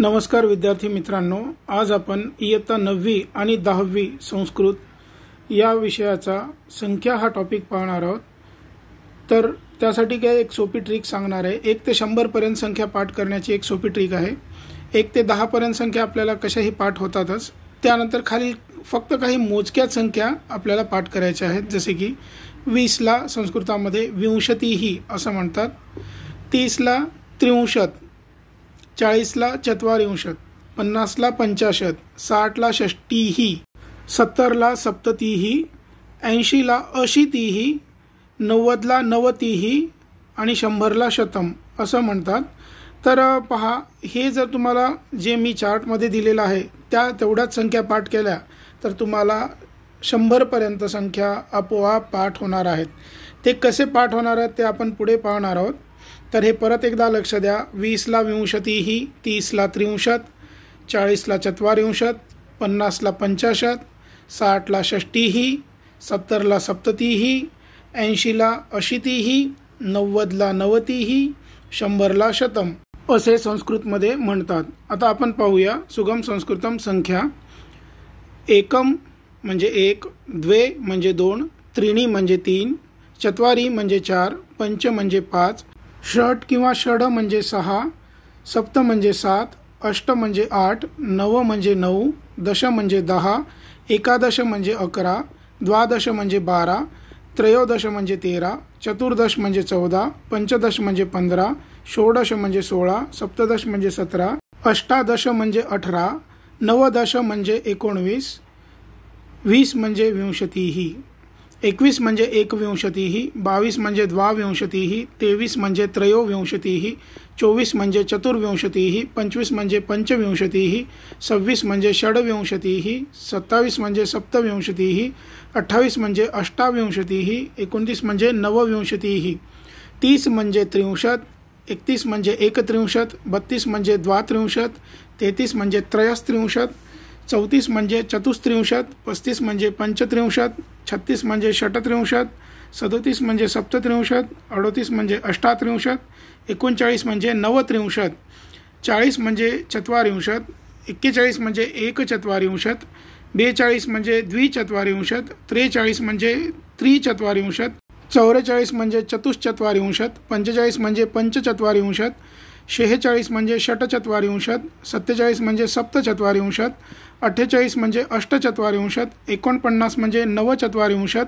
नमस्कार विद्यार्थी मित्रांनो, आज आपण इयत्ता 9वी आणि 10वी संस्कृत या विषयाचा संख्या हा टॉपिक पाहणार आहोत। तर त्यासाठी काय एक सोपी ट्रिक सांगणार आहे। 1 ते 100 पर्यंत संख्या पाठ करण्याची एक सोपी ट्रिक आहे। 1 ते 10 पर्यंत संख्या आपल्याला कशाही पाठ होतातच। त्यानंतर खाली फक्त काही मोजक्याच संख्या आपल्याला पाठ करायच्या आहेत, जसे की 20 ला संस्कृतामध्ये विंशतिः असं म्हणतात, 30 ला त्रिंशत, 40 ला चत्वारिंशत, 50 ला पंचाशत, 60 ला षष्टिः, 70 ला सप्ततिः, 80 ला अशीतिः, 90 ला नवतिः आणि 100 ला शतम असं म्हणतात। तर पहा, हे जर तुम्हाला जे मी चार्टमध्ये दिलेलं आहे त्या तेवढ्याच संख्या पाठ केल्या तर तुम्हाला 100 पर्यंत संख्या आपोआप पाठ होणार आहेत। ते कसे पाठ होणार आहेत ते आपण पुढे पाहणार आहोत। तर हे परत एकदा लक्ष द्या। 20 ला विंशतिः, 30 ला त्रिंशत, 40 ला चत्वारिंशत, 50 ला पंचाशत, 60 ला षष्टिः, 70 ला सप्ततिः, 80 ला अशीतिः, 90 ला नवतिः, 100 ला शतम असे संस्कृतमध्ये म्हणतात। आता आपण पाहूया सुगम संस्कृतम संख्या। एकम म्हणजे 1, द्वे म्हणजे 2, त्रीणी म्हणजे 3, चत्वारी म्हणजे 4, पंच म्हणजे 5, षट किंवा षड म्हणजे 6, सप्त म्हणजे 7, अष्ट म्हणजे 8, नव म्हणजे 9, दश म्हणजे 10, एकादश म्हणजे 11, द्वादश म्हणजे 12, त्रयोदश म्हणजे 13, चतुर्दश म्हणजे 14, पंचदश म्हणजे 15, षोडश म्हणजे 16, सप्तदश म्हणजे 17, अष्टादश म्हणजे 18, नवदश म्हणजे 19, 20 म्हणजे विंशतिः, 21 म्हणजे एकविंशतिः, 22 म्हणजे द्वाविंशतिः, 23 म्हणजे त्रयोविंशतिः, 24 म्हणजे चतुर्विंशतिः, 25 म्हणजे पंचविंशतिः, 26 म्हणजे षड्विंशतिः, 27 म्हणजे सप्तविंशतिः, 28 म्हणजे अष्टाविंशतिः, 29 म्हणजे नवविंशतिः, 30 म्हणजे त्रिंशत, 31 म्हणजे एकत्रिंशत, 32 म्हणजे द्वात्रिंशत, 33 म्हणजे त्रयस्त्रिंशत, 34 म्हणजे चतुस्त्रिंशत, 35 म्हणजे पंचत्रिंशत, 36 म्हणजे षटत्रिंशत, 37 म्हणजे सप्तत्रिंशत, 38 म्हणजे अष्टात्रिंशत, 39 म्हणजे नवत्रिंशत, 40 म्हणजे चत्वारिंशत, 41 म्हणजे एकचत्वारिंशत, 42 म्हणजे द्विचत्वारिंशत, 43 म्हणजे त्रिचत्वारिंशत, 44 म्हणजे चतुश्चत्वारिंशत, 45 म्हणजे पंचचत्वारिंशत, 46 म्हणजे षटचत्वारिंशत, 47 म्हणजे सप्तचत्वारिंशत, 48 म्हणजे अष्टचत्वारिंशत, 49 म्हणजे नवचत्वारिंशत,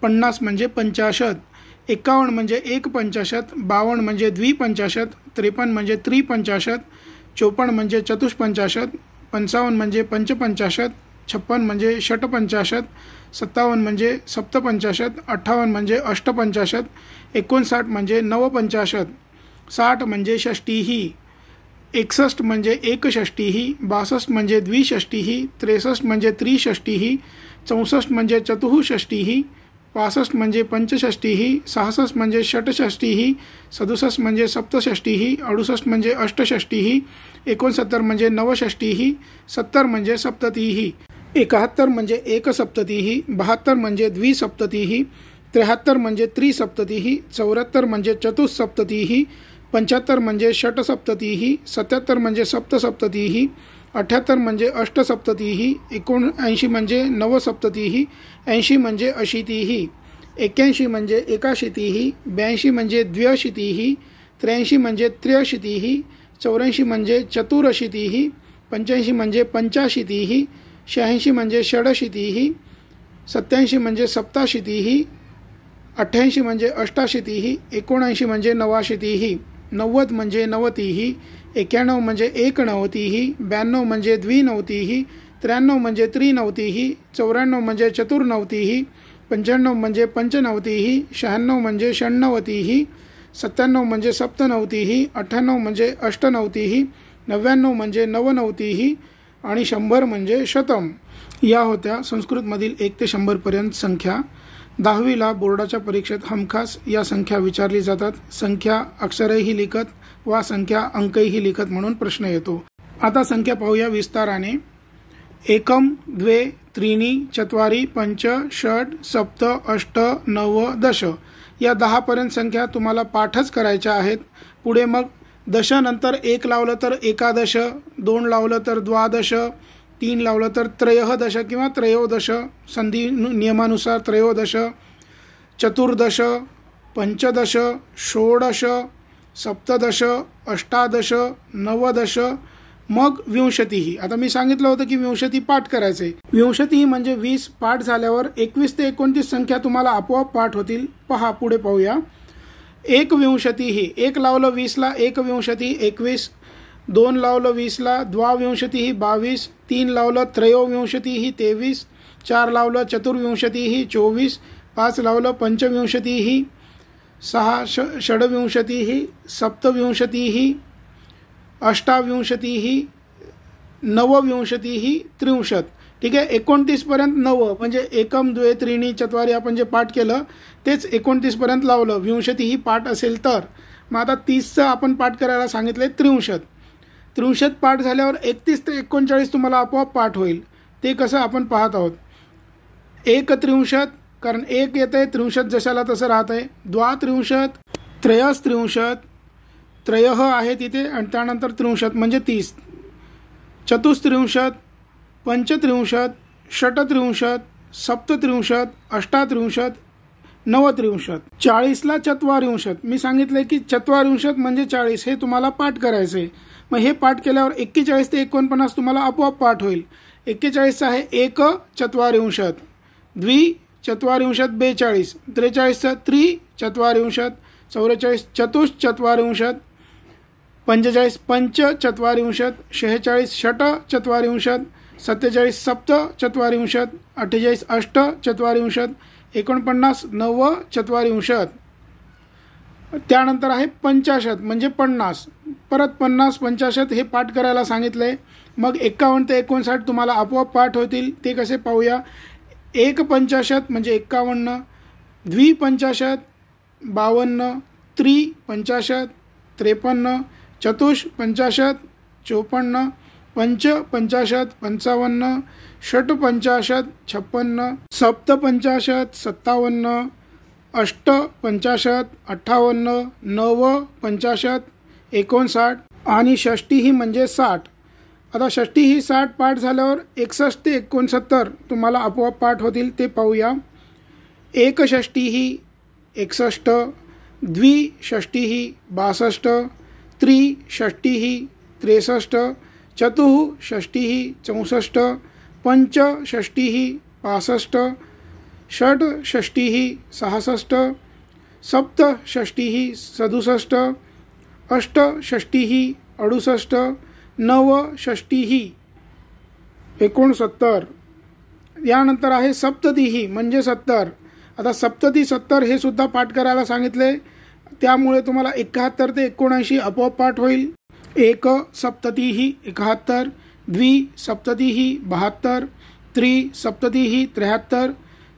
50 म्हणजे पंचाशत, 51 म्हणजे एकपंचाशत, 52 म्हणजे द्विपंचाशत, 53 म्हणजे त्रिपंचाशत, 54 म्हणजे चतुष्पंचाशत, 55 म्हणजे पंचपंचाशत, 56 म्हणजे षटपंचाशत, 57 म्हणजे सप्तपंचाशत, 58 म्हणजे अष्टपंचाशत, 59 म्हणजे नवपंचाशत, 60 म्हणजे षष्टिः, 61 म्हणजे एकषष्टिः, 62 म्हणजे द्विषष्टिः, 63 म्हणजे त्रिषष्टिः, 64 म्हणजे चतुःषष्टिः, 65 म्हणजे पंचषष्टिः, 66 म्हणजे षटषष्टिः, 67 म्हणजे सप्तषष्टिः, 68 म्हणजे अष्टषष्टिः, 69 म्हणजे नवषष्टिः, 70 म्हणजे सप्ततिः, 71 म्हणजे एकसप्ततिः, 72 म्हणजे द्विसप्ततिः, 73 म्हणजे त्रिसप्ततिः, 74 म्हणजे चतुस्सप्ततिः, 75 म्हणजे षटसप्ततिः, 77 म्हणजे सप्तसप्ततिः, 78 म्हणजे अष्टसप्ततिः, 79 म्हणजे नवसप्ततिः, 80 म्हणजे अशीतिः, 81 म्हणजे एकाशीतिः, 82 म्हणजे द्व्यशीतिः, 83 म्हणजे त्र्यशीतिः, 84 म्हणजे चतुरशीतिः, 85 म्हणजे पंचाशीतिः, 86 म्हणजे षडशीतिः, 87 म्हणजे सप्ताशीतिः, 88 म्हणजे अष्टाशीतिः, 79 म्हणजे नवाशीतिः, 90 म्हणजे नवतिः, 91 म्हणजे एकनवतिः, 92 म्हणजे द्विनवतिः, 93 म्हणजे त्रिनवतिः, 94 म्हणजे चतुर्नवतिः, 95 म्हणजे पंचनवतिः, 96 म्हणजे षण्णवतिः, 97 म्हणजे सप्तनवतिः, 98 म्हणजे अष्टनवतिः, 99 म्हणजे नवनवतिः आणि 100 म्हणजे शतम। या होत्या संस्कृतमधील 1 ते 100 पर्यंत संख्या। 10वी ला बोर्डाच्या परीक्षेत हमखास या संख्या विचारली जातात। संख्या अक्षरही लिखत वा संख्या अंकही लिखत म्हणून प्रश्न येतो। आता संख्या पाहूया विस्ताराने। एकम, द्वे, त्रीणी, चत्वारी, पंच, षट, सप्त, अष्ट, नव, दश या 10 पर्यंत संख्या तुम्हाला पाठच करायच्या आहेत। पुढे मग दशनंतर एक लावलं तर एकादश, 2 लावलं तर द्वादश, 3 लावलं तर त्रयोदश किंवा त्रयोदश, संधी नियमानुसार त्रयोदश, चतुर्दश, पंचदश, षोडश, सप्तदश, अष्टादश, नवदश, मग विंशतिही. आता मी सांगितलं होतं की विंशती पाठ करायचे. विंशती म्हणजे 20 पाठ झाल्यावर 21 ते 29 संख्या तुम्हाला आपोआप पाठ होतील. पहा, पुढे पाहूया. एकविंशतिही, एक लावलं 20ला एकविंशती 21, 2 लावलं 20ला द्वाविंशतिही 22, 3 लावलं त्रयोविंशतिही 23, 4 लावलं चतुर्विंशतिही 24, 5 लावलं पंचविंशतिही, 6 षड्विंशतिही, सप्तविंशतिही, अष्टाविंशतिही, नवविंशतिही, 63. ठीक आहे. 29 पर्यंत 9 म्हणजे एकम द्वे त्रीणी चत्वारी आपण जे पाठ केलं तेच 29 पर्यंत लावलं. विंशतिही पाठ असेल तर. मग आता 30चं आपण पाठ करायला सांगितलंय 63. 63 पाठ झाल्यावर 31 ते 39 तुम्हाला आपोआप पाठ होईल. ते कसं आपण पाहत आहोत. 1 कारण 1 येत आहे, 63 जशाला तसं राहत आहे. द्वात्रिंशत, त्रयस्त्रिंशत, त्रयः आहे तिथे आणि त्यानंतर 63 म्हणजे 30. चतुस्त्रिंशत, पंचत्रिंशत, षट्त्रिंशत, सप्तत्रिंशत, अष्टात्रिंशत, नवत्रिंशत. 40ला चत्वारिंशत. मी सांगितले की चत्वारिंशत म्हणजे 40 हे तुम्हाला पाठ करायचे. मग हे पाठ केल्यावर 41 ते 49 तुम्हाला आपोआप पाठ होईल. 41 आहे एक चत्वारिंशत, द्वि चत्वारिंशत 42, 43चं त्रिचत्वारिंशत, 44 चतुश्चत्वारिंशत, 45 पंचचत्वारिंशत, 46 षट्चत्वारिंशत, 47 सप्तचत्वारिंशत, 48 अष्टचत्वारिंशत, 49 नवचत्वारिंशत. त्यानंतर आहे 50 म्हणजे 50. परत 50 50 हे पाठ करायला सांगितलंय. मग 51 ते 59 तुम्हाला आपोआप पाठ होतील. ते कसे पाहूया. 150 म्हणजे 51, द्विपंचाशत 52, त्रिपंचाशत 53, चतुष्पंचाशत 54, पंचपंचाशत 55, षट्पंचाशत 56, सप्तपंचाशत 57, अष्टपंचाशत 58, नवपंचाशत 59 आणि षष्टी म्हणजे 60. आता षष्टी ही 60 पाठ झाल्यावर 61 ते 69 तुम्हाला आपोआप पाठ होतील. ते पाहूया. एकषष्टी 61, द्विषष्टी 62, त्रिषष्टी 63, चतुःषष्टी 64, पंचषष्टी 65, षड्षष्टी 66, सप्तषष्टी 67, अष्टषष्टी 68, नवषष्टी 69. यानंतर आहे सप्ततिही म्हणजे 70. आता सप्तती 70 हे सुद्धा पाठ करायला सांगितले. त्यामुळे तुम्हाला 71 ते 79 आपोआप पाठ होईल. एक सप्ततिही 71, द्विसप्ततिही 72, त्रिसप्ततिही 73,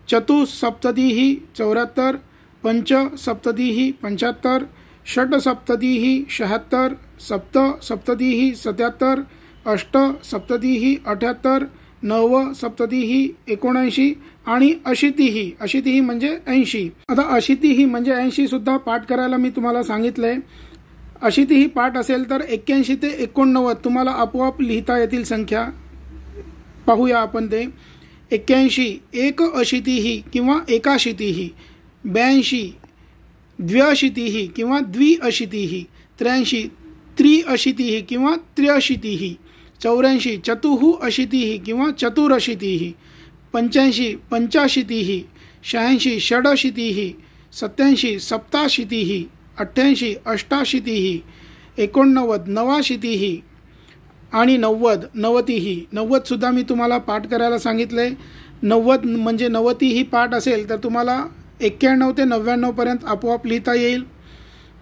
चतुस्सप्ततिही 74, पंचसप्ततिही 75, षट्सप्ततिही 76, सप्तसप्ततिही 77, अष्टसप्ततिही 78, नवसप्ततिही 79 आणि अशीतिही म्हणजे 80. आता अशीतिही म्हणजे 80 सुद्धा पाठ करायला मी तुम्हाला सांगितलंय. अशीतिही पाठ असेल तर 81 ते 89 तुम्हाला आपोआप लिहिता येतील संख्या. पाहूया आपण ते. 81 एक अशीतिही किंवा एकाशीतिही, 82 द्व्यशीतिही किंवा द्विअशीतिही, 83 त्रिअशीतिही किंवा त्र्यशीतिही, 84 चतुःअशीतिही किंवा चतुरशीतिही, 85 पंचाशीतिही, 86 षडशीतिही, 87 सप्ताशीतिही, 88 अष्टाशीतिही, 89 नवाशीतिही आणि 90 नवतिही. 90 सुद्धा मी तुम्हाला पाठ करायला सांगितले. 90 म्हणजे 90 ही पाठ असेल तर तुम्हाला 91 ते 99 पर्यंत आपोआप लिहिता येईल.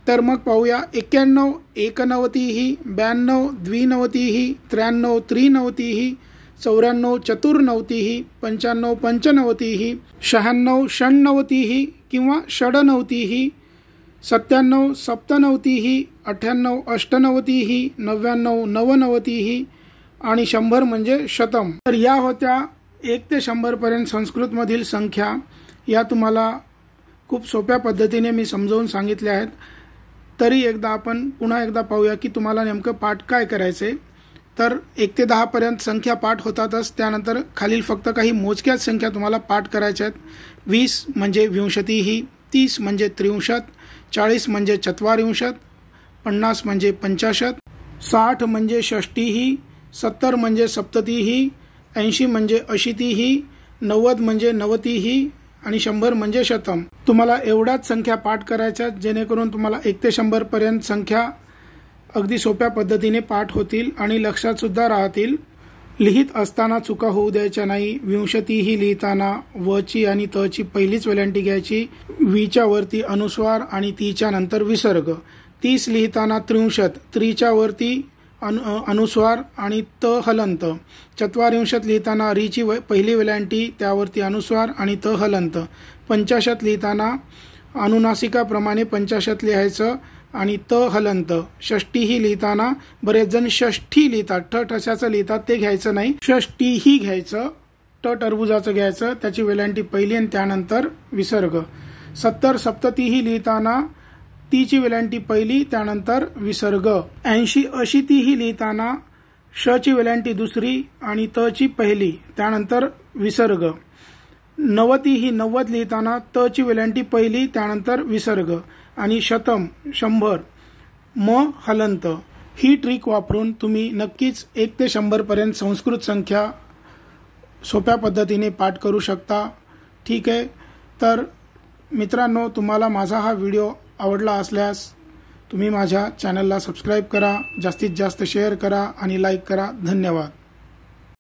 तर मग पाहूया. 91 एकनवतिही, 92 द्विनवतिही, 93 त्रिनवतिही, 94 चतुर्नवतिही, 95 पंचनवतिही, 96 षण्णवतिही किंवा षडनवतिही, 97 सप्तनवतिही, 98 अष्टनवतिही, 99 नवनवतिही आणि 100 म्हणजे शतम. तर या होत्या 1 ते 100 पर्यंत संस्कृतमधील संख्या. या तुम्हाला खूप सोप्या पद्धतीने मी समजावून सांगितल्या आहेत. तरी एकदा आपण पुन्हा एकदा पाहूया की तुम्हाला नेमकं पाठ काय करायचे। तर 1 ते 10 पर्यंत संख्या पाठ होतातच, त्यानंतर खालील फक्त काही मोजक्याच संख्या तुम्हाला पाठ करायच्या आहेत। 20 म्हणजे विंशतिः, 30 म्हणजे त्रिंशत्, 40 म्हणजे चत्वारिंशत्, 50 म्हणजे पंचाशत्, 60 म्हणजे षष्टिः, 70 म्हणजे सप्ततिः, 80 म्हणजे अशीतिः, 90 म्हणजे नवतिः आणि 100 म्हणजे शतम। तुम्हाला एवढ्याच संख्या पाठ करायच्या जेणेकरून तुम्हाला 1 ते 100 पर्यंत संख्या अगदी सोप्या पद्धतीने पाठ होतील आणि लक्षात सुद्धा राहतील। लिहित असताना चुका होऊ द्यायच्या नाही। विंशतिः लिहिताना वची आणि तची पहिलीच वेलांटी घ्यायची, वीच्या वरती अनुस्वार आणि तीच्या नंतर विसर्ग। 30 लिहिताना त्रिंशत्, त्रीच्या वरती अनुस्वार आणि त हलंत। चत्वारिंशत् लिहिताना रीची पहिली वेलांटी त्यावरती अनुस्वार आणि त हलंत। 50 लिहिताना अनुनासिकाप्रमाणे 50 लिहायचं आणि त हलंत। षष्टिः लिहिताना बरेच जण षष्ठी लिहितात, ठ ठशाचं लिहितात, ते घ्यायचं नाही, षष्टिः घ्यायचं, ट टरबुजाचं घ्यायचं, त्याची वेलांटी पहिली आणि त्यानंतर विसर्ग। 70 सप्ततिः लिहिताना तीची वेलांटी पहिली त्यानंतर विसर्ग। 80 अशीतिः लिहिताना श ची वेलांटी दुसरी आणि त ची पहिली त्यानंतर विसर्ग। 90 90 लिहिताना त ची वेलांटी पहिली त्यानंतर विसर्ग आणि शतम 100 म हलंत। ही ट्रिक वापरून तुम्ही नक्कीच 1 ते 100 पर्यंत संस्कृत संख्या सोप्या पद्धतीने पाठ करू शकता। ठीक आहे, तर मित्रांनो, तुम्हाला माझा हा व्हिडिओ आवडला असल्यास तुम्ही माझ्या चॅनलला सबस्क्राईब करा, जास्तीत जास्त शेअर करा आणि लाईक करा। धन्यवाद।